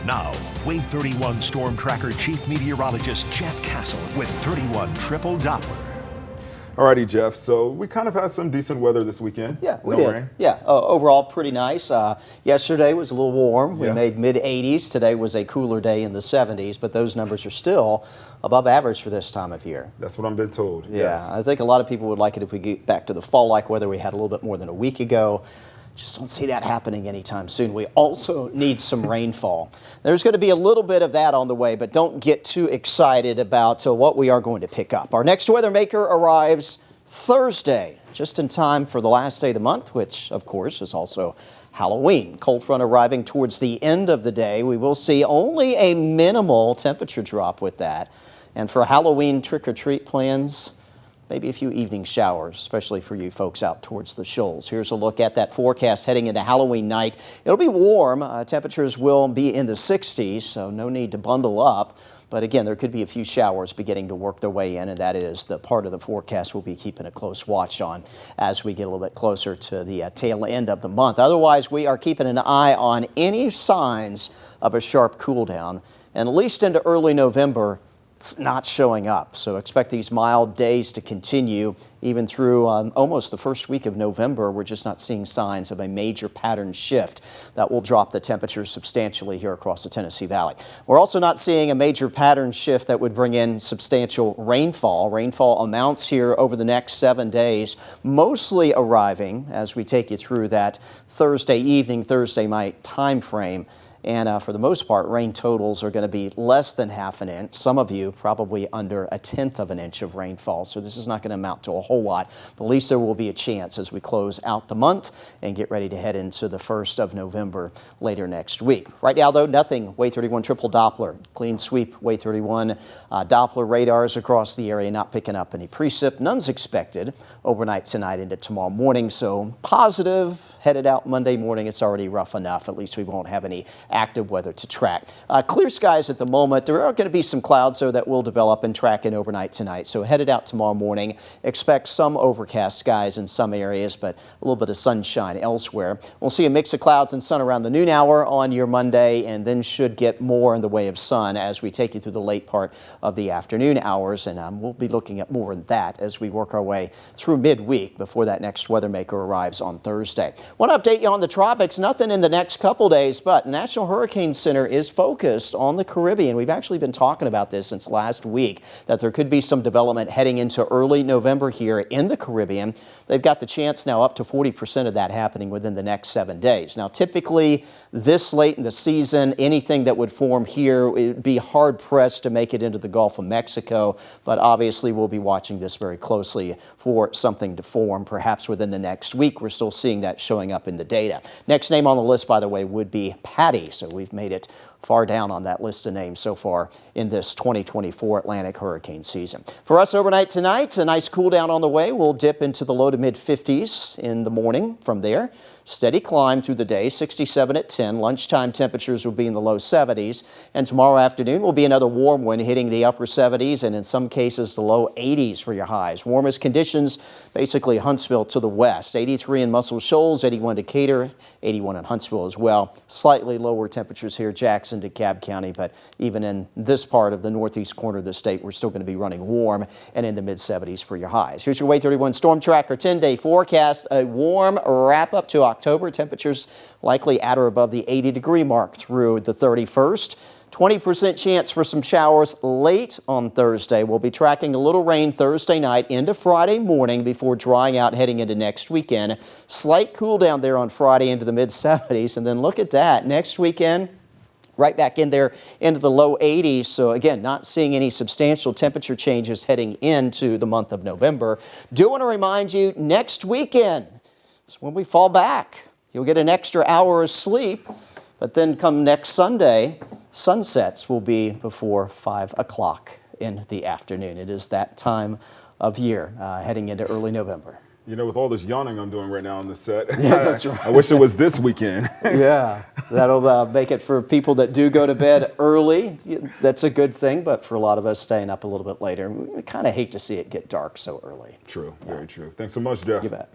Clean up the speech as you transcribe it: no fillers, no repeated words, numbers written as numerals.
Now, Wave 31 Storm Tracker Chief Meteorologist Jeff Castle with 31 Triple Doppler. Alrighty, Jeff. So we kind of had some decent weather this weekend. Yeah, we did. Rain. Yeah, overall pretty nice. Yesterday was a little warm. We Yeah. made mid-80s. Today was a cooler day in the 70s, but those numbers are still above average for this time of year. That's what I've been told. Yeah, Yes. I think a lot of people would like it if we get back to the fall-like weather we had a little bit more than a week ago. Just don't see that happening anytime soon. We also need some rainfall. There's going to be a little bit of that on the way, but don't get too excited about what we are going to pick up. Our next weather maker arrives Thursday, just in time for the last day of the month, which, of course, is also Halloween. Cold front arriving towards the end of the day. We will see only a minimal temperature drop with that. And for Halloween trick-or-treat plans, maybe a few evening showers, especially for you folks out towards the shoals. Here's a look at that forecast heading into Halloween night. It'll be warm. Temperatures will be in the 60s, so no need to bundle up. But again, there could be a few showers beginning to work their way in, and that is the part of the forecast we'll be keeping a close watch on as we get a little bit closer to the tail end of the month. Otherwise, we are keeping an eye on any signs of a sharp cool down, and at least into early November, it's not showing up. So expect these mild days to continue even through almost the first week of November. We're just not seeing signs of a major pattern shift that will drop the temperatures substantially here across the Tennessee Valley. We're also not seeing a major pattern shift that would bring in substantial rainfall. Rainfall amounts here over the next 7 days, mostly arriving as we take you through that Thursday evening, Thursday night time frame. And for the most part, rain totals are going to be less than half an inch. Some of you probably under 1/10 of an inch of rainfall. So this is not going to amount to a whole lot, but at least there will be a chance as we close out the month and get ready to head into the 1st of November later next week. Right now, though, nothing. Wave 31 triple Doppler, clean sweep. Wave 31 Doppler radars across the area, not picking up any precip. None's expected overnight tonight into tomorrow morning. So positive. Headed out Monday morning, it's already rough enough. At least we won't have any active weather to track. Clear skies at the moment. There are going to be some clouds, though, that will develop and track in overnight tonight. So headed out tomorrow morning, expect some overcast skies in some areas, but a little bit of sunshine elsewhere. We'll see a mix of clouds and sun around the noon hour on your Monday, and then should get more in the way of sun as we take you through the late part of the afternoon hours. And we'll be looking at more of that as we work our way through midweek before that next weather maker arrives on Thursday. Want to update you on the tropics. Nothing in the next couple days, but National Hurricane Center is focused on the Caribbean. We've actually been talking about this since last week, that there could be some development heading into early November here in the Caribbean. They've got the chance now up to 40% of that happening within the next 7 days. Now, typically this late in the season, anything that would form here, it would be hard-pressed to make it into the Gulf of Mexico, but obviously we'll be watching this very closely for something to form, perhaps within the next week. We're still seeing that showing up in the data. Next name on the list, by the way, would be Patty, so we've made it far down on that list of names so far in this 2024 Atlantic hurricane season. For us overnight tonight, a nice cool down on the way. We'll dip into the low to mid 50s in the morning. From there, steady climb through the day, 67 at 10. Lunchtime temperatures will be in the low 70s. And tomorrow afternoon will be another warm one hitting the upper 70s and in some cases the low 80s for your highs. Warmest conditions, basically Huntsville to the west. 83 in Muscle Shoals, 81 Decatur, 81 in Huntsville as well. Slightly lower temperatures here, Jackson, DeKalb County, but even in this part of the northeast corner of the state, we're still going to be running warm and in the mid 70s for your highs. Here's your Wave 31 Storm Tracker 10-day forecast. A warm wrap up to October. Temperatures likely at or above the 80-degree mark through the 31st. 20% chance for some showers late on Thursday. We'll be tracking a little rain Thursday night into Friday morning before drying out heading into next weekend. Slight cool down there on Friday into the mid 70s. And then look at that. Next weekend, right back in there into the low 80s. So again, not seeing any substantial temperature changes heading into the month of November. Do want to remind you, next weekend is when we fall back. You'll get an extra hour of sleep, but then come next Sunday, sunsets will be before 5 o'clock in the afternoon. It is that time of year heading into early November. You know, with all this yawning I'm doing right now on the set, Yeah, that's right. I wish it was this weekend. Yeah, that'll make it for people that do go to bed early. That's a good thing, but for a lot of us staying up a little bit later, we kind of hate to see it get dark so early. True, very true. Thanks so much, Jeff. You bet.